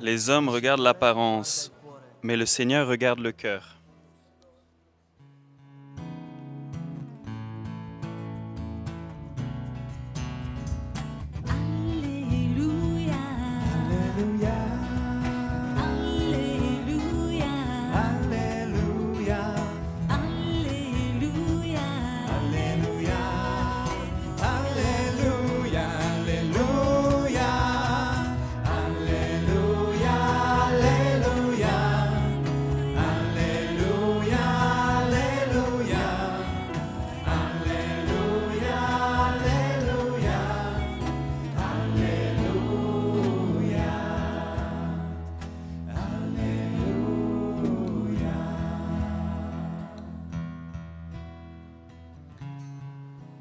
Les hommes regardent l'apparence, mais le Seigneur regarde le cœur.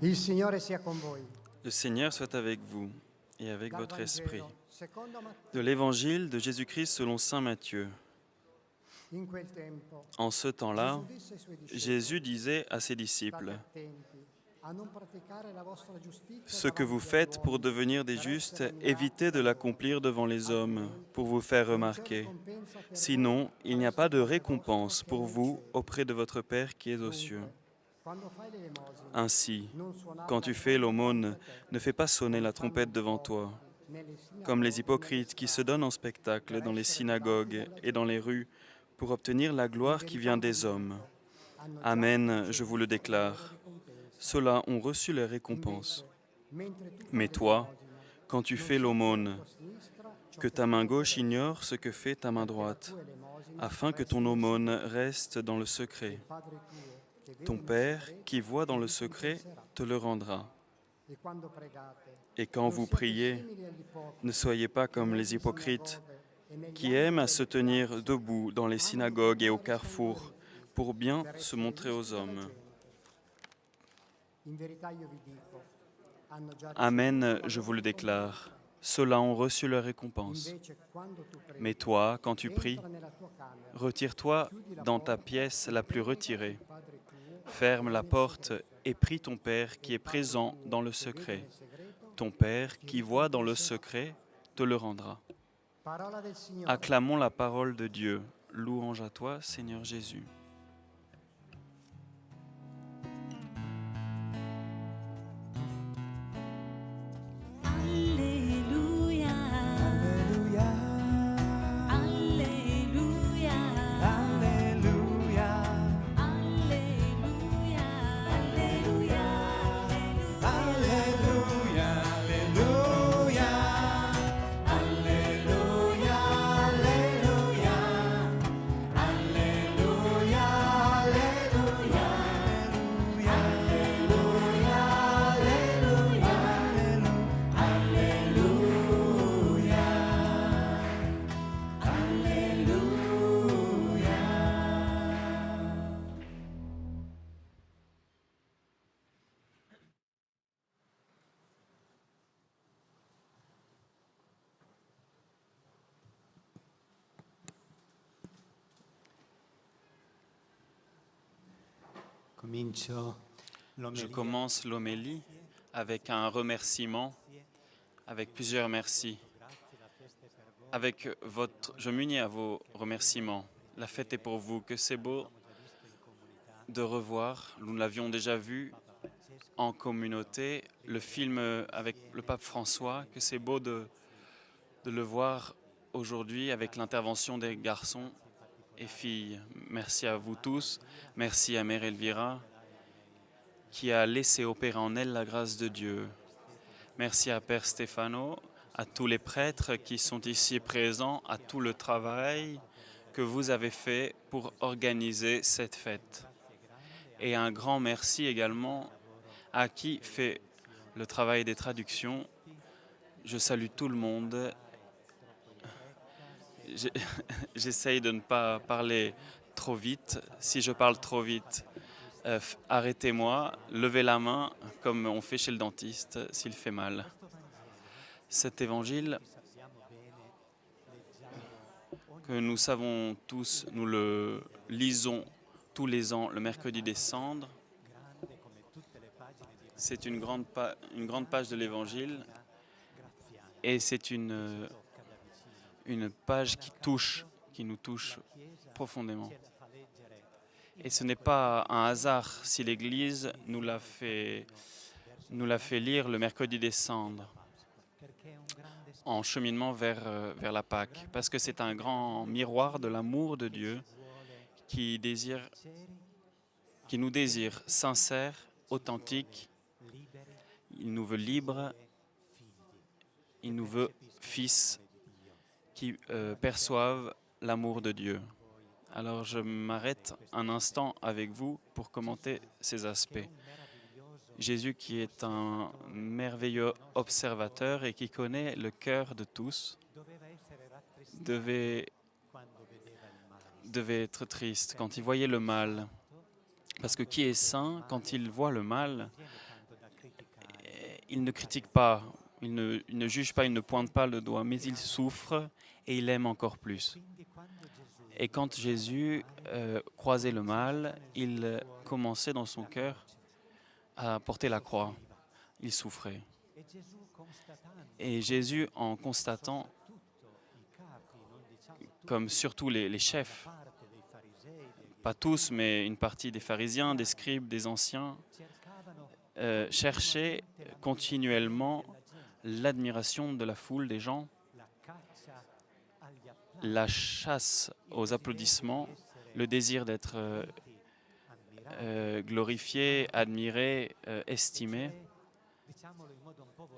Il Signore sia con voi. Le Seigneur soit avec vous et avec votre esprit. De l'Évangile de Jésus-Christ selon saint Matthieu. En ce temps-là, Jésus disait à ses disciples, « Ce que vous faites pour devenir des justes, évitez de l'accomplir devant les hommes pour vous faire remarquer. Sinon, il n'y a pas de récompense pour vous auprès de votre Père qui est aux cieux. Ainsi, quand tu fais l'aumône, ne fais pas sonner la trompette devant toi, comme les hypocrites qui se donnent en spectacle dans les synagogues et dans les rues pour obtenir la gloire qui vient des hommes. Amen, je vous le déclare. Ceux-là ont reçu les récompenses. Mais toi, quand tu fais l'aumône, que ta main gauche ignore ce que fait ta main droite, afin que ton aumône reste dans le secret. Ton Père, qui voit dans le secret, te le rendra. Et quand vous priez, ne soyez pas comme les hypocrites, qui aiment à se tenir debout dans les synagogues et au carrefour, pour bien se montrer aux hommes. Amen, je vous le déclare, ceux-là ont reçu leur récompense. Mais toi, quand tu pries, retire-toi dans ta pièce la plus retirée. Ferme la porte et prie ton Père qui est présent dans le secret. Ton Père qui voit dans le secret te le rendra. Acclamons la parole de Dieu. Louange à toi, Seigneur Jésus. Je commence l'homélie avec un remerciement, avec plusieurs merci. Je m'unis à vos remerciements. La fête est pour vous. Que c'est beau de revoir, nous l'avions déjà vu en communauté, le film avec le pape François, que c'est beau de le voir aujourd'hui avec l'intervention des garçons et filles. Merci à vous tous. Merci à Mère Elvira qui a laissé opérer en elle la grâce de Dieu. Merci à Père Stefano, à tous les prêtres qui sont ici présents, à tout le travail que vous avez fait pour organiser cette fête. Et un grand merci également à qui fait le travail des traductions. Je salue tout le monde. J'essaye de ne pas parler trop vite. Si je parle trop vite, arrêtez-moi, levez la main comme on fait chez le dentiste s'il fait mal. Cet évangile que nous savons tous, nous le lisons tous les ans le mercredi des Cendres. C'est une grande page de l'évangile Et c'est une page qui nous touche profondément. Et ce n'est pas un hasard si l'Église nous l'a fait lire le mercredi des cendres en cheminement vers la Pâque, parce que c'est un grand miroir de l'amour de Dieu qui nous désire sincères, authentiques. Il nous veut libres, il nous veut fils qui perçoivent l'amour de Dieu. Alors je m'arrête un instant avec vous pour commenter ces aspects. Jésus qui est un merveilleux observateur et qui connaît le cœur de tous, devait être triste quand il voyait le mal. Parce que qui est saint, quand il voit le mal, il ne critique pas, il ne juge pas, il ne pointe pas le doigt, mais il souffre et il aime encore plus. Et quand Jésus croisait le mal, il commençait dans son cœur à porter la croix. Il souffrait. Et Jésus, en constatant, comme surtout les chefs, pas tous, mais une partie des pharisiens, des scribes, des anciens, cherchaient continuellement l'admiration de la foule des gens, la chasse aux applaudissements, le désir d'être glorifié, admiré, estimé,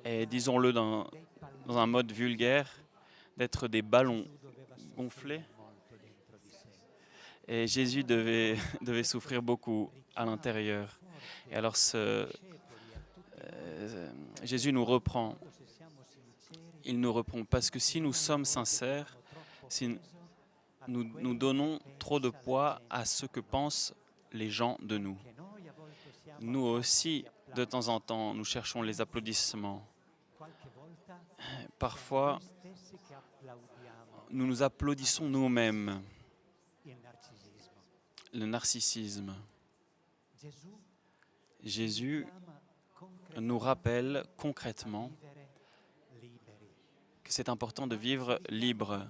et disons-le dans un mode vulgaire, d'être des ballons gonflés. Et Jésus devait souffrir beaucoup à l'intérieur. Et alors Jésus nous reprend. Il nous reprend parce que si nous sommes sincères, si nous donnons trop de poids à ce que pensent les gens de nous. Nous aussi, de temps en temps, nous cherchons les applaudissements. Parfois, nous nous applaudissons nous-mêmes. Le narcissisme. Jésus nous rappelle concrètement que c'est important de vivre libre.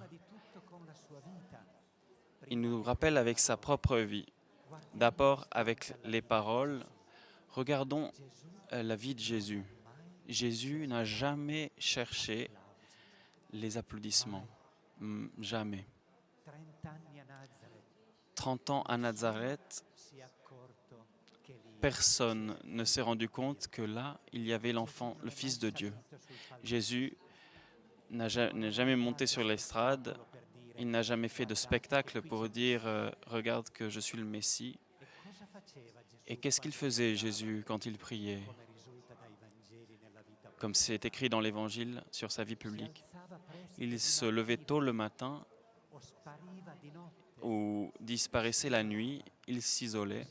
Il nous rappelle avec sa propre vie. D'abord avec les paroles. Regardons la vie de Jésus. Jésus n'a jamais cherché les applaudissements. Jamais. 30 ans à Nazareth, personne ne s'est rendu compte que là, il y avait l'enfant, le Fils de Dieu. Jésus n'est jamais monté sur l'estrade, il n'a jamais fait de spectacle pour dire « Regarde que je suis le Messie ». Et qu'est-ce qu'il faisait, Jésus, quand il priait? Comme c'est écrit dans l'Évangile sur sa vie publique. Il se levait tôt le matin ou disparaissait la nuit, il s'isolait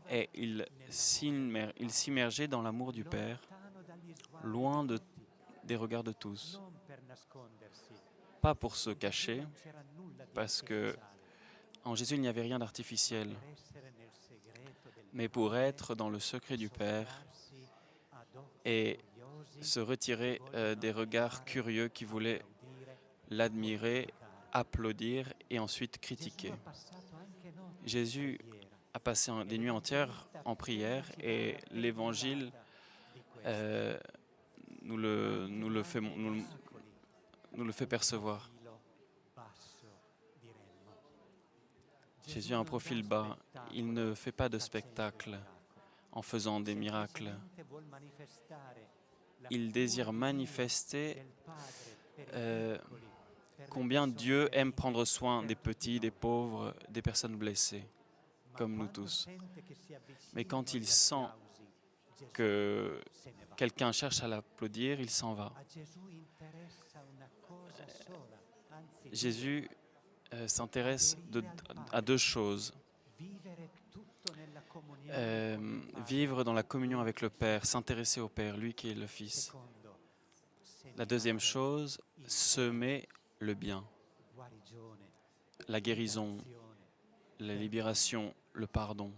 et il s'immergeait dans l'amour du Père, loin des regards de tous. Pas pour se cacher, parce que en Jésus il n'y avait rien d'artificiel, mais pour être dans le secret du Père et se retirer des regards curieux qui voulaient l'admirer, applaudir et ensuite critiquer. Jésus a passé des nuits entières en prière et l'Évangile nous le fait percevoir. Jésus a un profil bas, il ne fait pas de spectacle en faisant des miracles. Il désire manifester combien Dieu aime prendre soin des petits, des pauvres, des personnes blessées, comme nous tous. Mais quand il sent que quelqu'un cherche à l'applaudir, il s'en va. Jésus s'intéresse à deux choses. Vivre dans la communion avec le Père, s'intéresser au Père, lui qui est le Fils. La deuxième chose, semer le bien, la guérison, la libération, le pardon.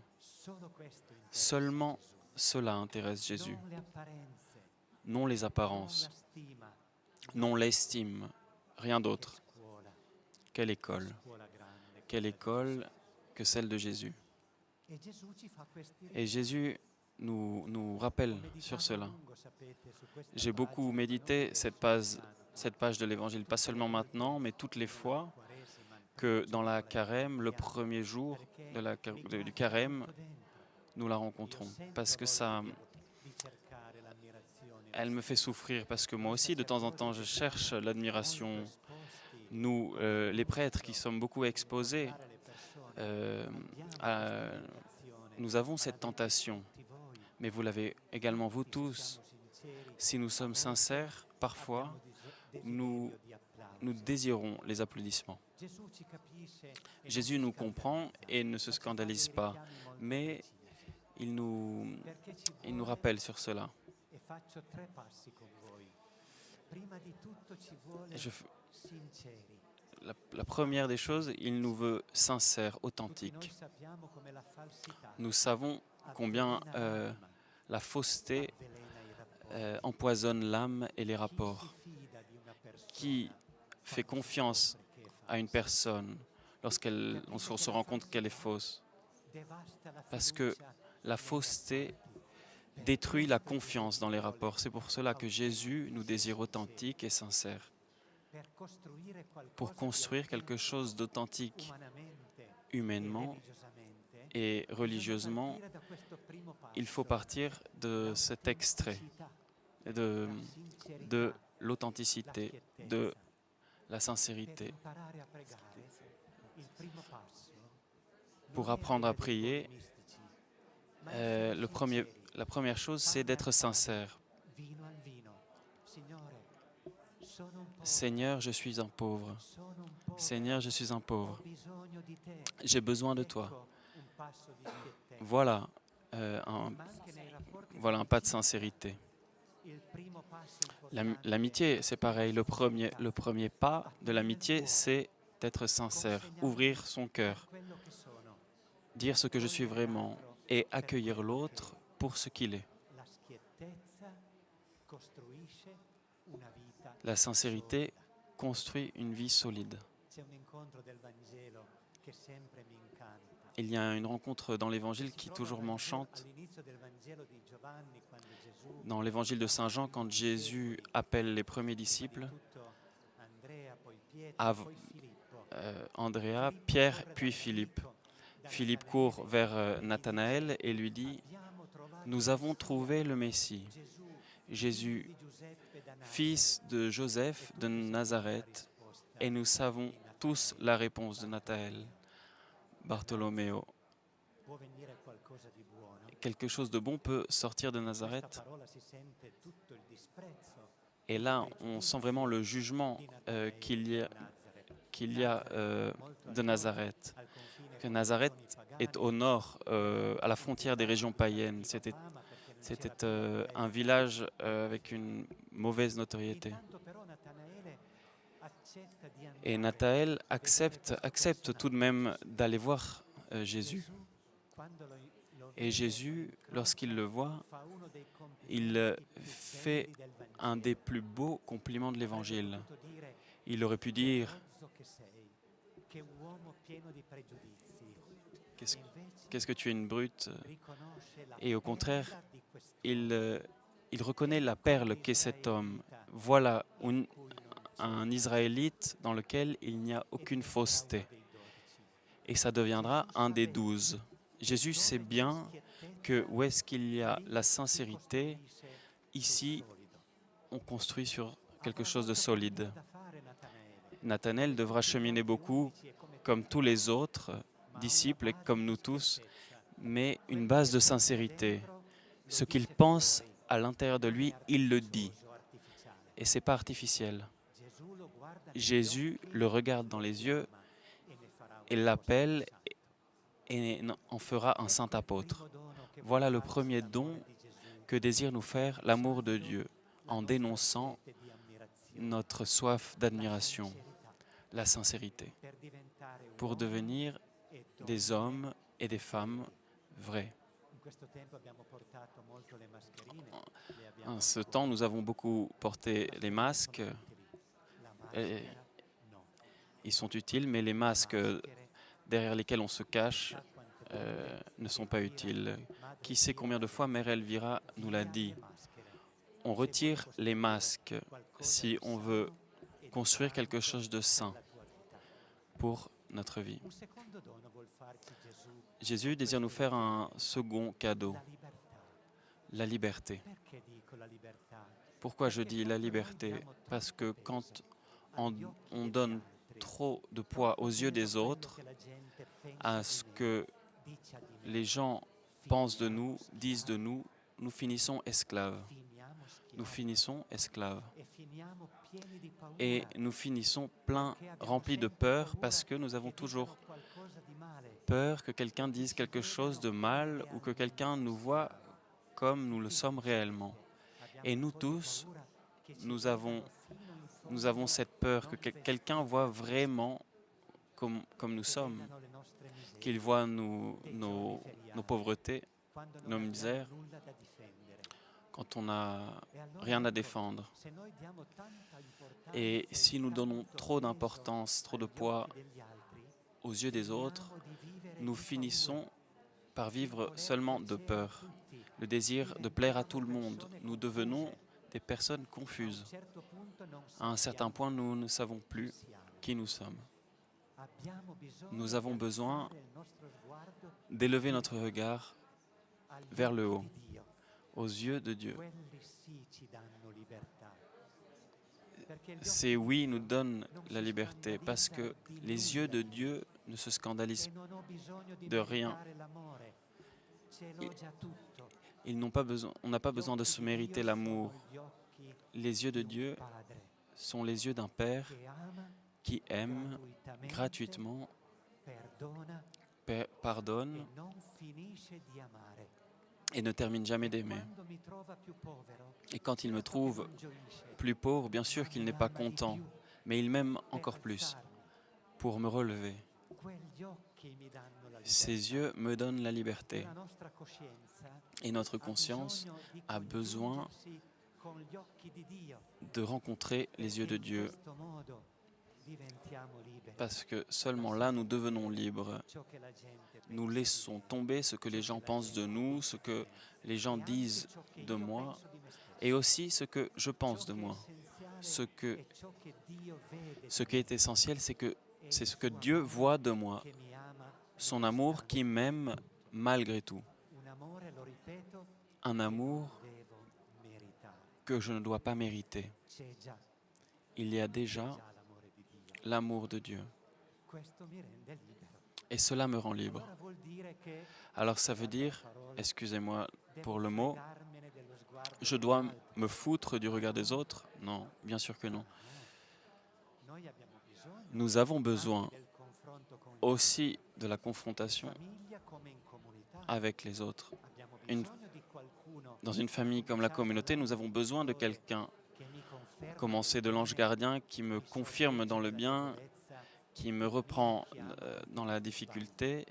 Seulement cela intéresse Jésus, non les apparences, non l'estime, rien d'autre. Quelle école? Quelle école que celle de Jésus. Et Jésus nous rappelle sur cela. J'ai beaucoup médité cette page de l'Évangile, pas seulement maintenant, mais toutes les fois que dans la carême, le premier jour du carême, nous la rencontrons. Parce que elle me fait souffrir, parce que moi aussi, de temps en temps, je cherche l'admiration. Nous, les prêtres qui sommes beaucoup exposés, nous avons cette tentation. Mais vous l'avez également, vous tous. Si nous sommes sincères, parfois, nous désirons les applaudissements. Jésus nous comprend et ne se scandalise pas, mais il nous rappelle sur cela. La première des choses, il nous veut sincères, authentiques. Nous savons combien la fausseté empoisonne l'âme et les rapports. Qui fait confiance à une personne lorsqu'on se rend compte qu'elle est fausse? Parce que la fausseté détruit la confiance dans les rapports. C'est pour cela que Jésus nous désire authentiques et sincères. Pour construire quelque chose d'authentique humainement et religieusement, il faut partir de cet extrait, de l'authenticité, de la sincérité. Pour apprendre à prier, la première chose, c'est d'être sincère. Seigneur, je suis un pauvre. Seigneur, je suis un pauvre. J'ai besoin de toi. Voilà un pas de sincérité. L'amitié, c'est pareil. Le premier pas de l'amitié, c'est d'être sincère, ouvrir son cœur, dire ce que je suis vraiment et accueillir l'autre pour ce qu'il est. La sincérité construit une vie solide. Il y a une rencontre dans l'Évangile qui toujours m'enchante. Dans l'Évangile de Saint Jean, quand Jésus appelle les premiers disciples, Andrea, Pierre, puis Philippe. Philippe court vers Nathanaël et lui dit « Nous avons trouvé le Messie, Jésus, fils de Joseph de Nazareth, et nous savons tous la réponse de Nathanaël. Bartholoméo, quelque chose de bon peut sortir de Nazareth. Et là, on sent vraiment le jugement qu'il y a de Nazareth. Que Nazareth est au nord, à la frontière des régions païennes. C'était un village avec une mauvaise notoriété. Et Nathanaël accepte tout de même d'aller voir Jésus. Et Jésus, lorsqu'il le voit, il fait un des plus beaux compliments de l'Évangile. Il aurait pu dire « Qu'est-ce que tu es une brute ?» Et au contraire, il reconnaît la perle qu'est cet homme. Voilà un Israélite dans lequel il n'y a aucune fausseté. Et ça deviendra un des 12. Jésus sait bien que où est-ce qu'il y a la sincérité, ici, on construit sur quelque chose de solide. Nathanaël devra cheminer beaucoup, comme tous les autres disciples et comme nous tous, mais une base de sincérité. Ce qu'il pense à l'intérieur de lui, il le dit. Et ce n'est pas artificiel. Jésus le regarde dans les yeux et l'appelle et en fera un saint apôtre. Voilà le premier don que désire nous faire l'amour de Dieu, en dénonçant notre soif d'admiration, la sincérité, pour devenir des hommes et des femmes vrais. En ce temps, nous avons beaucoup porté les masques, ils sont utiles, mais les masques derrière lesquels on se cache ne sont pas utiles. Qui sait combien de fois Mère Elvira nous l'a dit? On retire les masques si on veut construire quelque chose de sain pour notre vie. Jésus désire nous faire un second cadeau, la liberté. Pourquoi je dis la liberté? Parce que quand on donne trop de poids aux yeux des autres, à ce que les gens pensent de nous, disent de nous, nous finissons esclaves. Nous finissons esclaves. Et nous finissons remplis de peur parce que nous avons toujours peur que quelqu'un dise quelque chose de mal ou que quelqu'un nous voit comme nous le sommes réellement. Et nous tous, nous avons cette peur que quelqu'un voit vraiment comme nous sommes, qu'il voit nos pauvretés, nos misères, quand on n'a rien à défendre. Et si nous donnons trop d'importance, trop de poids aux yeux des autres, nous finissons par vivre seulement de peur, le désir de plaire à tout le monde. Nous devenons des personnes confuses. À un certain point, nous ne savons plus qui nous sommes. Nous avons besoin d'élever notre regard vers le haut, aux yeux de Dieu. Ces oui nous donnent la liberté parce que les yeux de Dieu ne se scandalisent de rien. On n'a pas besoin de se mériter l'amour. Les yeux de Dieu sont les yeux d'un Père qui aime gratuitement, pardonne et ne termine jamais d'aimer. Et quand il me trouve plus pauvre, bien sûr qu'il n'est pas content, mais il m'aime encore plus pour me relever. Ses yeux me donnent la liberté. Et notre conscience a besoin de rencontrer les yeux de Dieu. Parce que seulement là, nous devenons libres. Nous laissons tomber ce que les gens pensent de nous, ce que les gens disent de moi, et aussi ce que je pense de moi. Ce qui est essentiel, c'est ce que Dieu voit de moi, son amour qui m'aime malgré tout. Un amour que je ne dois pas mériter. Il y a déjà l'amour de Dieu. Et cela me rend libre. Alors ça veut dire, excusez-moi pour le mot, je dois me foutre du regard des autres? Non, bien sûr que non. Nous avons besoin aussi de la confrontation avec les autres. Dans une famille comme la communauté, nous avons besoin de quelqu'un, commencer de l'ange gardien qui me confirme dans le bien, qui me reprend dans la difficulté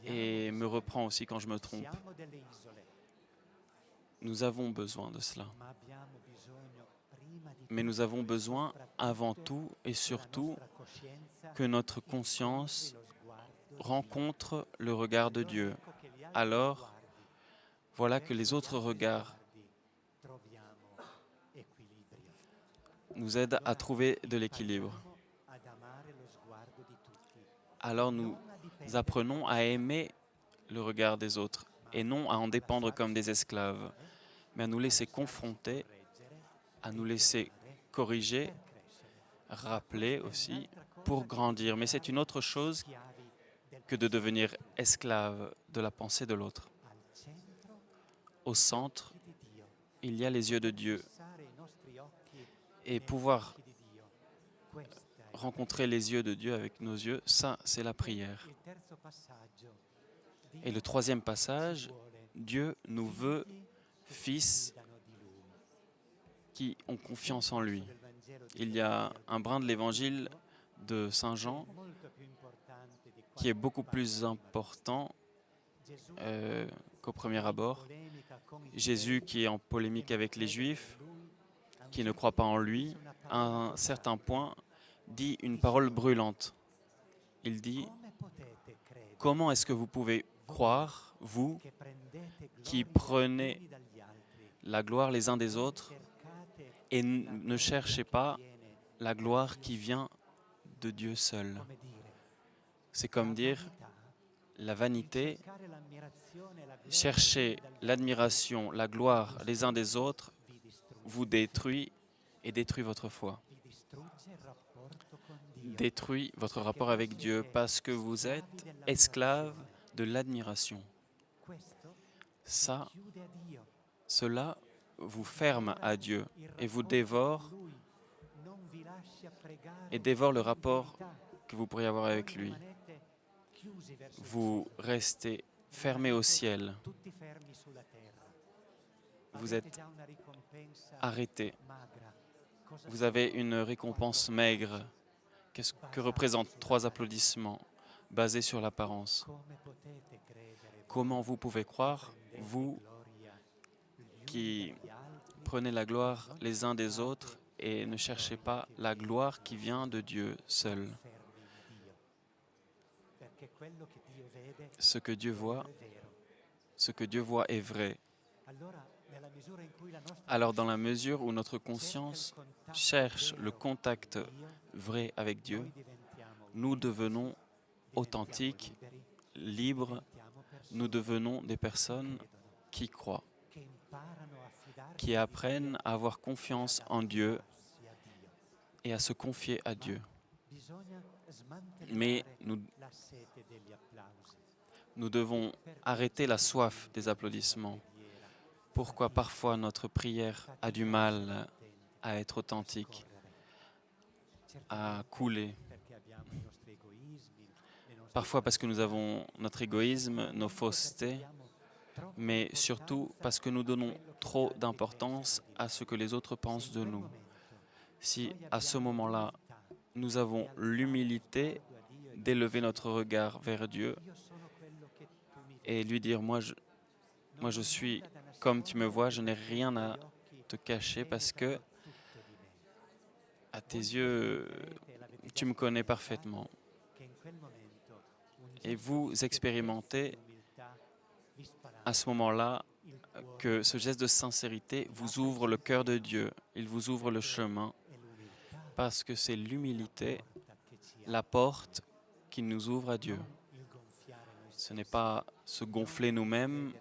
et me reprend aussi quand je me trompe. Nous avons besoin de cela. Mais nous avons besoin avant tout et surtout que notre conscience rencontre le regard de Dieu. Alors, voilà que les autres regards nous aident à trouver de l'équilibre. Alors nous apprenons à aimer le regard des autres et non à en dépendre comme des esclaves, mais à nous laisser confronter, à nous laisser corriger, rappeler aussi pour grandir. Mais c'est une autre chose que de devenir esclave de la pensée de l'autre. Au centre, il y a les yeux de Dieu. Et pouvoir rencontrer les yeux de Dieu avec nos yeux, ça, c'est la prière. Et le troisième passage, Dieu nous veut fils qui ont confiance en lui. Il y a un brin de l'évangile de Saint Jean qui est beaucoup plus important qu'au premier abord. Jésus qui est en polémique avec les Juifs, qui ne croient pas en lui, à un certain point, dit une parole brûlante. Il dit, comment est-ce que vous pouvez croire, vous, qui prenez la gloire les uns des autres et ne cherchez pas la gloire qui vient de Dieu seul? C'est comme dire, la vanité, chercher l'admiration, la gloire les uns des autres vous détruit et détruit votre foi, détruit votre rapport avec Dieu parce que vous êtes esclave de l'admiration. Cela vous ferme à Dieu et vous dévore le rapport que vous pourriez avoir avec lui. Vous restez fermé au ciel. Vous êtes arrêté. Vous avez une récompense maigre. Qu'est-ce que représentent 3 applaudissements basés sur l'apparence? Comment vous pouvez croire, vous qui prenez la gloire les uns des autres et ne cherchez pas la gloire qui vient de Dieu seul? Ce que Dieu voit est vrai. Alors, dans la mesure où notre conscience cherche le contact vrai avec Dieu, nous devenons authentiques, libres, nous devenons des personnes qui croient, qui apprennent à avoir confiance en Dieu et à se confier à Dieu. Mais nous devons arrêter la soif des applaudissements. Pourquoi parfois notre prière a du mal à être authentique, à couler? Parfois parce que nous avons notre égoïsme, nos faussetés, mais surtout parce que nous donnons trop d'importance à ce que les autres pensent de nous. Si à ce moment-là, nous avons l'humilité d'élever notre regard vers Dieu et lui dire, moi je suis comme tu me vois, je n'ai rien à te cacher parce que à tes yeux, tu me connais parfaitement. Et vous expérimentez à ce moment-là que ce geste de sincérité vous ouvre le cœur de Dieu, il vous ouvre le chemin, parce que c'est l'humilité, la porte qui nous ouvre à Dieu. Ce n'est pas se gonfler nous-mêmes,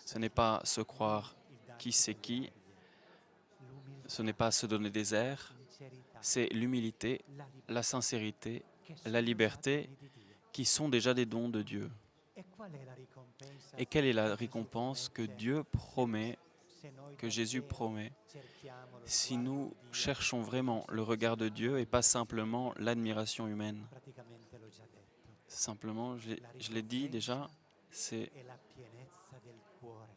ce n'est pas se croire qui c'est qui, ce n'est pas se donner des airs, c'est l'humilité, la sincérité, la liberté qui sont déjà des dons de Dieu. Et quelle est la récompense que Dieu promet, que Jésus promet, si nous cherchons vraiment le regard de Dieu et pas simplement l'admiration humaine? Simplement, je l'ai dit déjà, c'est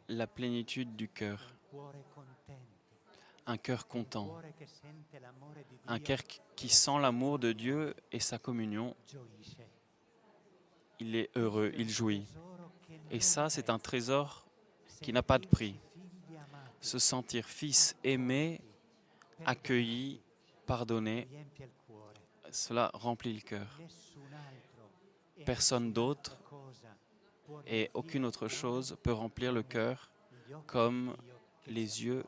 la plénitude du cœur, un cœur content, un cœur qui sent l'amour de Dieu et sa communion. Il est heureux, il jouit. Et ça, c'est un trésor qui n'a pas de prix. Se sentir fils aimé, accueilli, pardonné, cela remplit le cœur. Personne d'autre et aucune autre chose peut remplir le cœur comme les yeux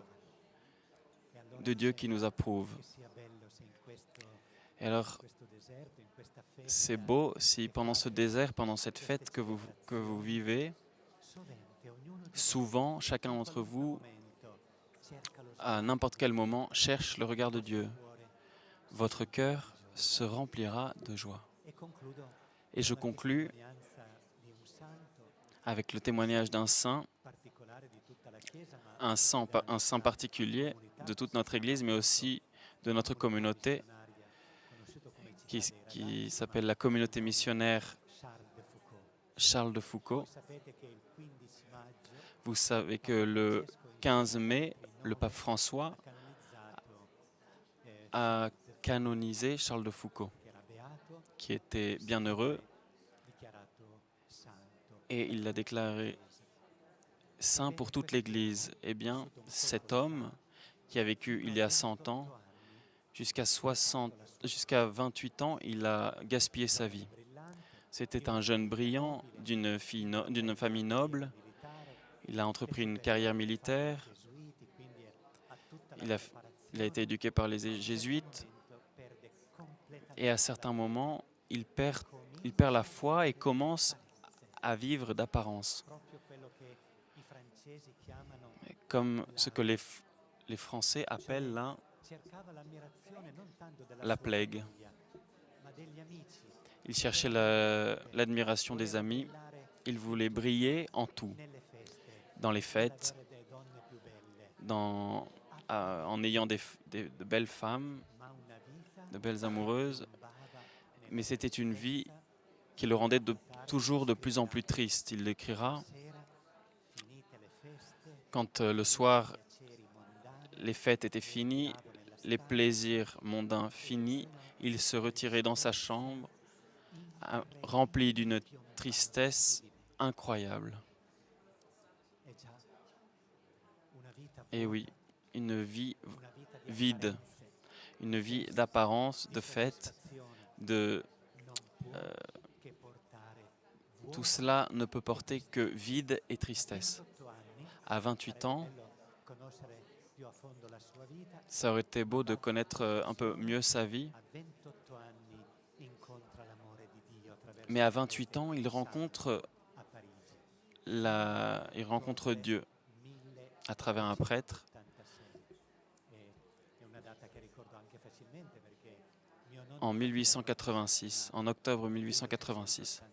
de Dieu qui nous approuve. Et alors, c'est beau si pendant ce désert, pendant cette fête que vous vivez, souvent, chacun d'entre vous, à n'importe quel moment, cherche le regard de Dieu. Votre cœur se remplira de joie. Et je conclus avec le témoignage d'un saint, un saint particulier de toute notre Église, mais aussi de notre communauté, qui s'appelle la communauté missionnaire Charles de Foucauld. Vous savez que le 15 mai, le pape François a canonisé Charles de Foucauld, qui était bienheureux, et il l'a déclaré saint pour toute l'Église. Eh bien, cet homme qui a vécu il y a 100 ans Jusqu'à 28 ans, il a gaspillé sa vie. C'était un jeune brillant d'une famille noble. Il a entrepris une carrière militaire. Il a, il a été éduqué par les jésuites. Et à certains moments, il perd la foi et commence à vivre d'apparence, comme ce que les Français appellent la plègue. Il cherchait l'admiration des amis. Il voulait briller en tout, dans les fêtes, en ayant de belles femmes, de belles amoureuses. Mais c'était une vie qui le rendait toujours de plus en plus triste. Il l'écrira quand le soir, les fêtes étaient finies, les plaisirs mondains finis, il se retirait dans sa chambre, rempli d'une tristesse incroyable. Et oui, une vie vide, une vie d'apparence, de fête, tout cela ne peut porter que vide et tristesse. À 28 ans, ça aurait été beau de connaître un peu mieux sa vie, mais à 28 ans, il rencontre Dieu à travers un prêtre. En 1886, en octobre 1886.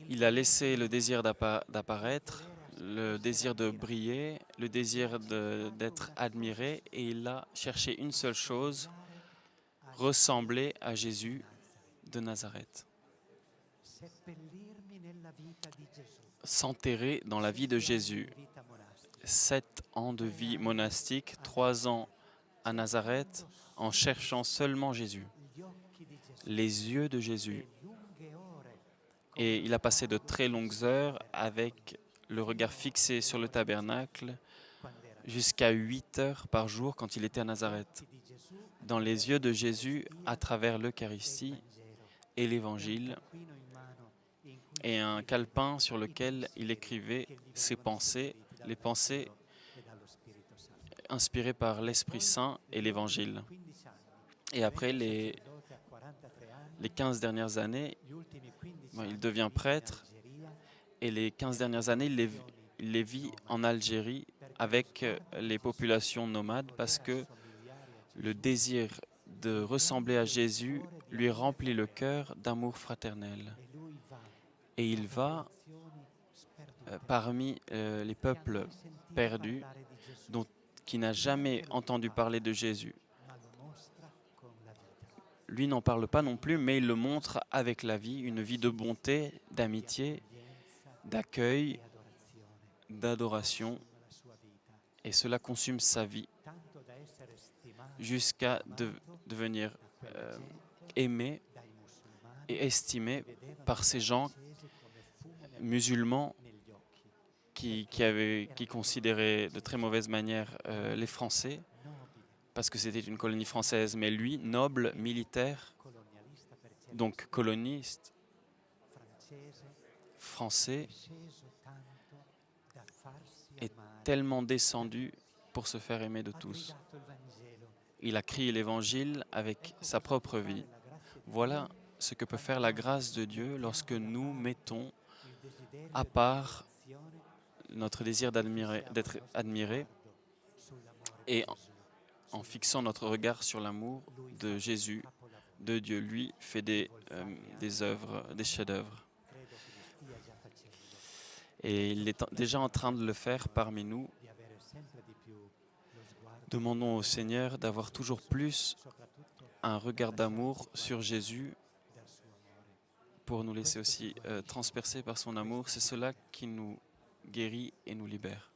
Il a laissé le désir d'apparaître, le désir de briller, le désir d'être admiré, et il a cherché une seule chose, ressembler à Jésus de Nazareth. S'enterrer dans la vie de Jésus. 7 ans de vie monastique, 3 ans à Nazareth, en cherchant seulement Jésus, les yeux de Jésus. Et il a passé de très longues heures avec le regard fixé sur le tabernacle, jusqu'à 8 heures par jour quand il était à Nazareth, dans les yeux de Jésus à travers l'Eucharistie et l'Évangile, et un calepin sur lequel il écrivait ses pensées, les pensées inspirées par l'Esprit Saint et l'Évangile. Et après les 15 dernières années, il devient prêtre, et les 15 dernières années, il les vit en Algérie avec les populations nomades, parce que le désir de ressembler à Jésus lui remplit le cœur d'amour fraternel. Et il va parmi les peuples perdus, qui n'a jamais entendu parler de Jésus. Lui n'en parle pas non plus, mais il le montre avec la vie, une vie de bonté, d'amitié, d'accueil, d'adoration. Et cela consume sa vie jusqu'à devenir aimé et estimé par ces gens musulmans qui considéraient de très mauvaise manière les Français, parce que c'était une colonie française, mais lui, noble, militaire, donc coloniste, français, est tellement descendu pour se faire aimer de tous. Il a crié l'Évangile avec sa propre vie. Voilà ce que peut faire la grâce de Dieu lorsque nous mettons à part notre désir d'être admiré, et en fixant notre regard sur l'amour de Jésus, de Dieu. Lui fait des œuvres, des chefs-d'œuvre. Et il est déjà en train de le faire parmi nous. Demandons au Seigneur d'avoir toujours plus un regard d'amour sur Jésus, pour nous laisser aussi transpercer par son amour. C'est cela qui nous guérit et nous libère.